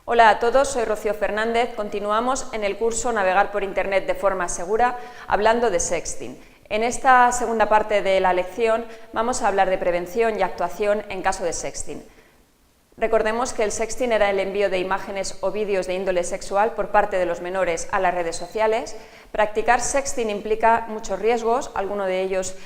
Hola a todos, soy Rocío Fernández. Continuamos en el curso Navegar por Internet de forma segura, hablando de sexting. En esta segunda parte de la lección vamos a hablar de prevención y actuación en caso de sexting. Recordemos que el sexting era el envío de imágenes o vídeos de índole sexual por parte de los menores a las redes sociales. Practicar sexting implica muchos riesgos, algunos de ellos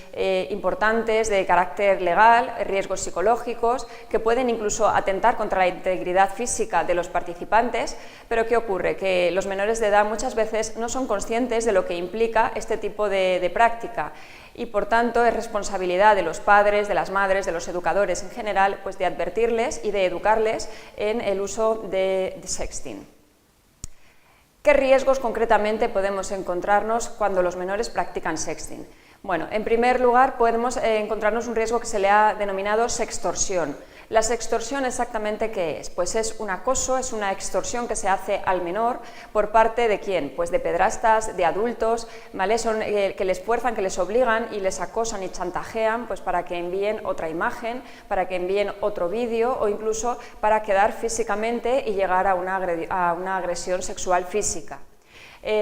importantes de carácter legal, riesgos psicológicos, que pueden incluso atentar contra la integridad física de los participantes. Pero ¿qué ocurre? Que los menores de edad muchas veces no son conscientes de lo que implica este tipo de práctica. Y por tanto es responsabilidad de los padres, de las madres, de los educadores en general, pues de advertirles y de educarles en el uso de sexting. ¿Qué riesgos concretamente podemos encontrarnos cuando los menores practican sexting? Bueno, en primer lugar podemos encontrarnos un riesgo que se le ha denominado sextorsión. La sextorsión, ¿exactamente qué es? Pues es un acoso, es una extorsión que se hace al menor por parte de ¿quién? Pues de pedrastas, de adultos, ¿vale? Son que les fuerzan, que les obligan y les acosan y chantajean pues para que envíen otra imagen, para que envíen otro vídeo o incluso para quedar físicamente y llegar a una agresión sexual física.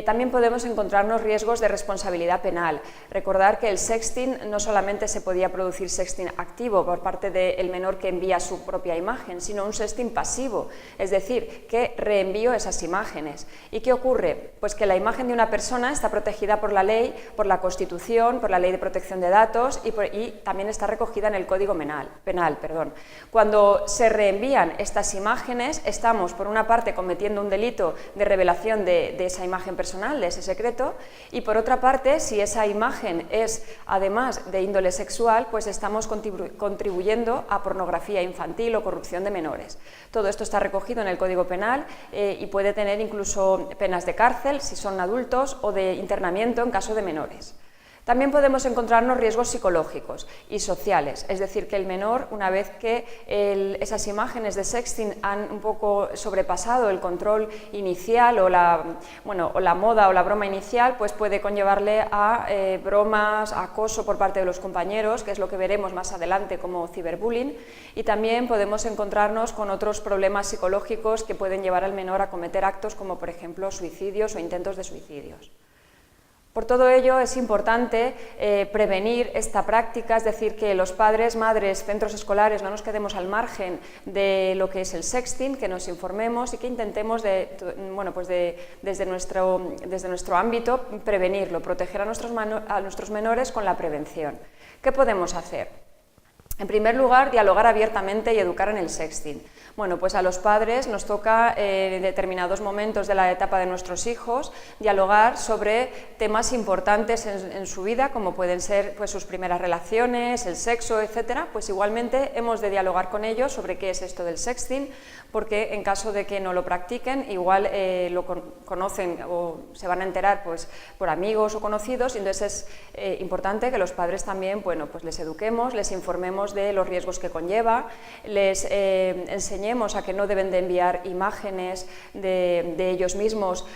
También podemos encontrarnos riesgos de responsabilidad penal. Recordar que el sexting no solamente se podía producir sexting activo por parte del menor que envía su propia imagen, sino un sexting pasivo, es decir, que reenvío esas imágenes. ¿Y qué ocurre? Pues que la imagen de una persona está protegida por la ley, por la Constitución, por la Ley de Protección de Datos y también está recogida en el Código Penal. Cuando se reenvían estas imágenes, estamos por una parte cometiendo un delito de revelación de esa imagen personal, de ese secreto, y por otra parte, si esa imagen es además de índole sexual, pues estamos contribuyendo a pornografía infantil o corrupción de menores. Todo esto está recogido en el Código Penal y puede tener incluso penas de cárcel si son adultos o de internamiento en caso de menores. También podemos encontrarnos riesgos psicológicos y sociales, es decir, que el menor, una vez que esas imágenes de sexting han un poco sobrepasado el control inicial o la moda o la broma inicial, pues puede conllevarle a bromas, acoso por parte de los compañeros, que es lo que veremos más adelante como ciberbullying, y también podemos encontrarnos con otros problemas psicológicos que pueden llevar al menor a cometer actos como, por ejemplo, suicidios o intentos de suicidios. Por todo ello es importante prevenir esta práctica, es decir, que los padres, madres, centros escolares no nos quedemos al margen de lo que es el sexting, que nos informemos y que intentemos desde nuestro ámbito prevenirlo, proteger a nuestros menores con la prevención. ¿Qué podemos hacer? En primer lugar, dialogar abiertamente y educar en el sexting. Bueno, pues a los padres nos toca en determinados momentos de la etapa de nuestros hijos dialogar sobre temas importantes en su vida, como pueden ser pues, sus primeras relaciones, el sexo, etcétera. Pues igualmente hemos de dialogar con ellos sobre qué es esto del sexting, porque en caso de que no lo practiquen, igual lo conocen o se van a enterar pues, por amigos o conocidos, y entonces es importante que los padres también pues les eduquemos, les informemos de los riesgos que conlleva, les enseñemos a que no deben de enviar imágenes de ellos mismos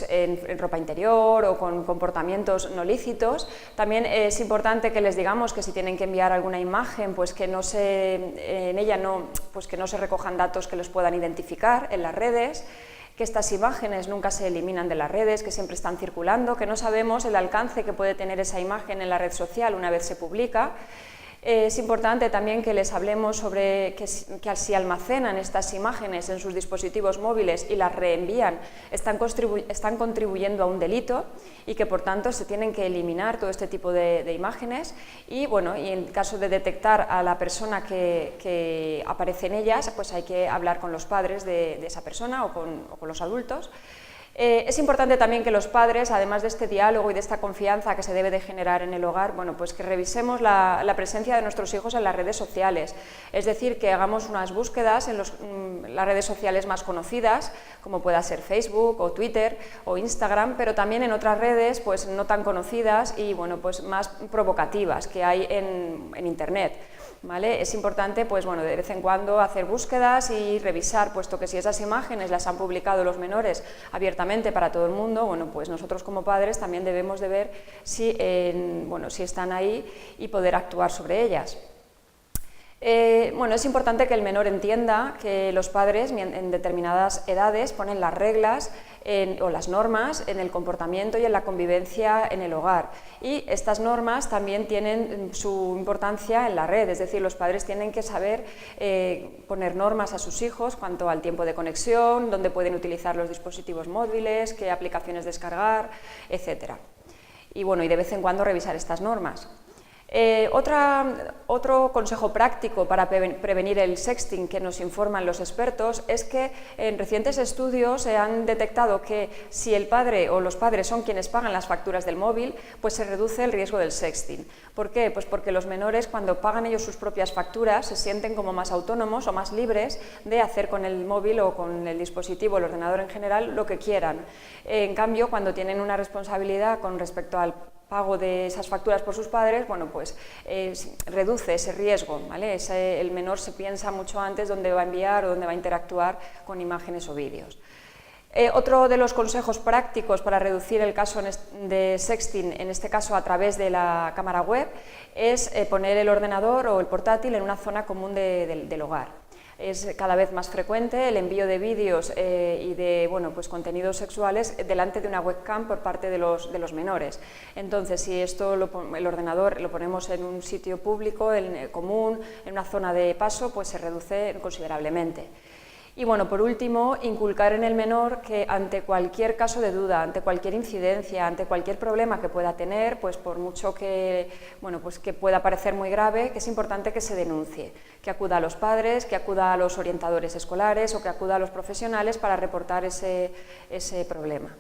en ropa interior o con comportamientos no lícitos. También es importante que les digamos que si tienen que enviar alguna imagen, pues que en ella no se recojan datos que los puedan identificar en las redes, que estas imágenes nunca se eliminan de las redes, que siempre están circulando, que no sabemos el alcance que puede tener esa imagen en la red social una vez se publica. Es importante también que les hablemos sobre que si almacenan estas imágenes en sus dispositivos móviles y las reenvían, están contribuyendo a un delito y que por tanto se tienen que eliminar todo este tipo de imágenes y en caso de detectar a la persona que aparece en ellas, pues hay que hablar con los padres de esa persona o con los adultos. Es importante también que los padres, además de este diálogo y de esta confianza que se debe de generar en el hogar, pues que revisemos la presencia de nuestros hijos en las redes sociales, es decir, que hagamos unas búsquedas en las redes sociales más conocidas, como pueda ser Facebook o Twitter o Instagram, pero también en otras redes pues no tan conocidas y pues más provocativas que hay en Internet. ¿Vale? Es importante de vez en cuando hacer búsquedas y revisar, puesto que si esas imágenes las han publicado los menores abiertamente para todo el mundo, pues nosotros como padres también debemos de ver si están ahí y poder actuar sobre ellas. Bueno, es importante que el menor entienda que los padres en determinadas edades ponen las reglas o las normas en el comportamiento y en la convivencia en el hogar, y estas normas también tienen su importancia en la red, es decir, los padres tienen que saber poner normas a sus hijos cuanto al tiempo de conexión, dónde pueden utilizar los dispositivos móviles, qué aplicaciones descargar, etc. Y bueno, y de vez en cuando revisar estas normas. Otro consejo práctico para prevenir el sexting que nos informan los expertos es que en recientes estudios se han detectado que si el padre o los padres son quienes pagan las facturas del móvil, pues se reduce el riesgo del sexting. ¿Por qué? Pues porque los menores, cuando pagan ellos sus propias facturas, se sienten como más autónomos o más libres de hacer con el móvil o con el dispositivo, el ordenador en general, lo que quieran. En cambio, cuando tienen una responsabilidad con respecto al pago de esas facturas por sus padres, bueno, pues reduce ese riesgo, ¿vale? El menor se piensa mucho antes dónde va a enviar o dónde va a interactuar con imágenes o vídeos. Otro de los consejos prácticos para reducir el caso de sexting, en este caso a través de la cámara web, es poner el ordenador o el portátil en una zona común del hogar. Es cada vez más frecuente el envío de vídeos y de pues contenidos sexuales delante de una webcam por parte de los menores. Entonces, si el ordenador lo ponemos en un sitio público, común, en una zona de paso, pues se reduce considerablemente. Y bueno, por último, inculcar en el menor que ante cualquier caso de duda, ante cualquier incidencia, ante cualquier problema que pueda tener, pues por mucho que, pues que pueda parecer muy grave, que es importante que se denuncie, que acuda a los padres, que acuda a los orientadores escolares o que acuda a los profesionales para reportar ese problema.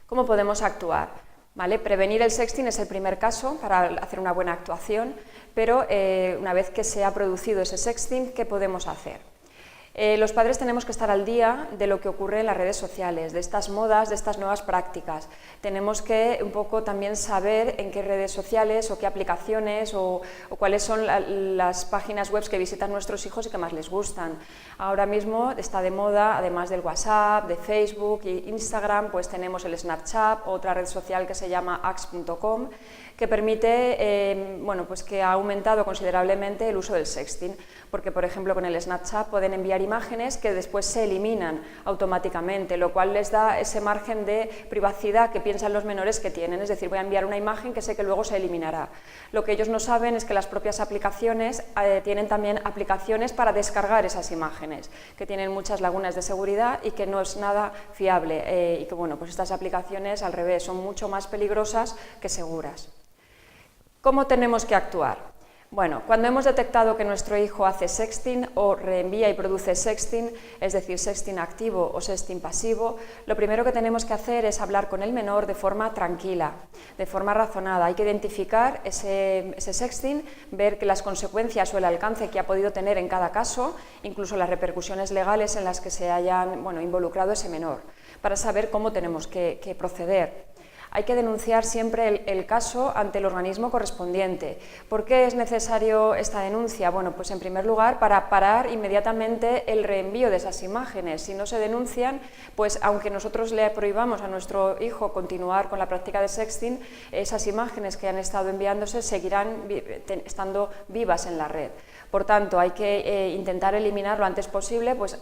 ¿Cómo podemos actuar? ¿Vale? Prevenir el sexting es el primer caso para hacer una buena actuación, pero una vez que se ha producido ese sexting, ¿qué podemos hacer? Los padres tenemos que estar al día de lo que ocurre en las redes sociales, de estas modas, de estas nuevas prácticas. Tenemos que un poco también saber en qué redes sociales o qué aplicaciones o cuáles son las páginas web que visitan nuestros hijos y que más les gustan. Ahora mismo está de moda, además del WhatsApp, de Facebook e Instagram, pues tenemos el Snapchat, otra red social que se llama ax.com, que permite, pues que ha aumentado considerablemente el uso del sexting, porque por ejemplo con el Snapchat pueden enviar imágenes que después se eliminan automáticamente, lo cual les da ese margen de privacidad que piensan los menores que tienen, es decir, voy a enviar una imagen que sé que luego se eliminará. Lo que ellos no saben es que las propias aplicaciones tienen también aplicaciones para descargar esas imágenes, que tienen muchas lagunas de seguridad y que no es nada fiable, y que pues estas aplicaciones al revés son mucho más peligrosas que seguras. ¿Cómo tenemos que actuar? Bueno, cuando hemos detectado que nuestro hijo hace sexting o reenvía y produce sexting, es decir, sexting activo o sexting pasivo, lo primero que tenemos que hacer es hablar con el menor de forma tranquila, de forma razonada. Hay que identificar ese sexting, ver que las consecuencias o el alcance que ha podido tener en cada caso, incluso las repercusiones legales en las que se hayan involucrado ese menor, para saber cómo tenemos que proceder. Hay que denunciar siempre el caso ante el organismo correspondiente. ¿Por qué es necesario esta denuncia? Bueno, pues en primer lugar para parar inmediatamente el reenvío de esas imágenes. Si no se denuncian, pues aunque nosotros le prohibamos a nuestro hijo continuar con la práctica de sexting, esas imágenes que han estado enviándose seguirán estando vivas en la red. Por tanto, hay que intentar eliminar lo antes posible, pues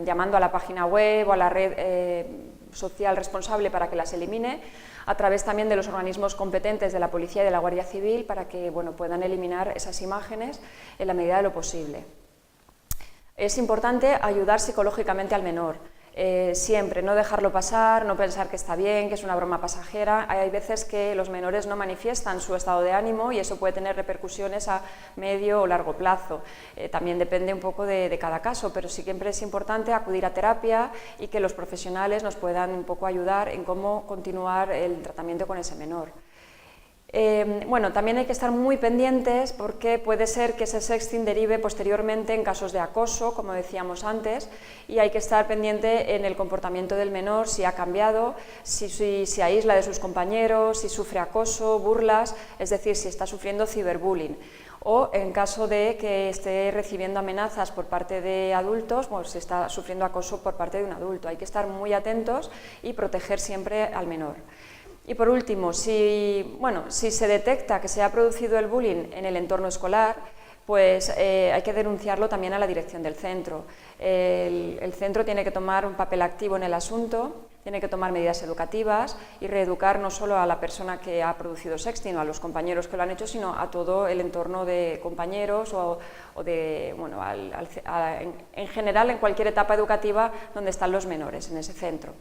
llamando a la página web o a la red social responsable para que las elimine, a través también de los organismos competentes de la Policía y de la Guardia Civil para que puedan eliminar esas imágenes en la medida de lo posible. Es importante ayudar psicológicamente al menor. Siempre, no dejarlo pasar, no pensar que está bien, que es una broma pasajera. Hay veces que los menores no manifiestan su estado de ánimo y eso puede tener repercusiones a medio o largo plazo. También depende un poco de cada caso, pero siempre es importante acudir a terapia y que los profesionales nos puedan un poco ayudar en cómo continuar el tratamiento con ese menor. También hay que estar muy pendientes porque puede ser que ese sexting derive posteriormente en casos de acoso, como decíamos antes, y hay que estar pendiente en el comportamiento del menor, si ha cambiado, si se aísla de sus compañeros, si sufre acoso, burlas, es decir, si está sufriendo ciberbullying. O en caso de que esté recibiendo amenazas por parte de adultos, si está sufriendo acoso por parte de un adulto. Hay que estar muy atentos y proteger siempre al menor. Y por último, si se detecta que se ha producido el bullying en el entorno escolar, pues hay que denunciarlo también a la dirección del centro. El centro tiene que tomar un papel activo en el asunto, tiene que tomar medidas educativas y reeducar no solo a la persona que ha producido sexting o a los compañeros que lo han hecho, sino a todo el entorno de compañeros o de, bueno, en general en cualquier etapa educativa donde están los menores, en ese centro.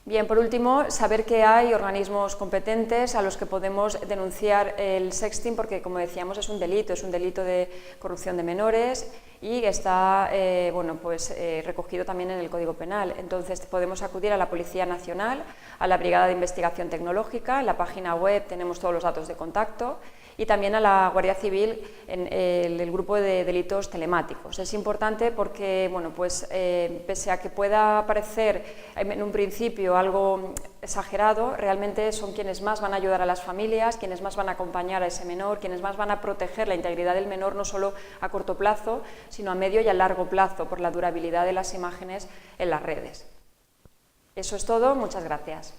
Bien, por último, saber que hay organismos competentes a los que podemos denunciar el sexting porque, como decíamos, es un delito de corrupción de menores y está recogido también en el Código Penal. Entonces, podemos acudir a la Policía Nacional, a la Brigada de Investigación Tecnológica, en la página web tenemos todos los datos de contacto, y también a la Guardia Civil en el grupo de delitos telemáticos. Es importante porque, bueno, pues, pese a que pueda parecer en un principio algo exagerado, realmente son quienes más van a ayudar a las familias, quienes más van a acompañar a ese menor, quienes más van a proteger la integridad del menor, no solo a corto plazo, sino a medio y a largo plazo, por la durabilidad de las imágenes en las redes. Eso es todo, muchas gracias.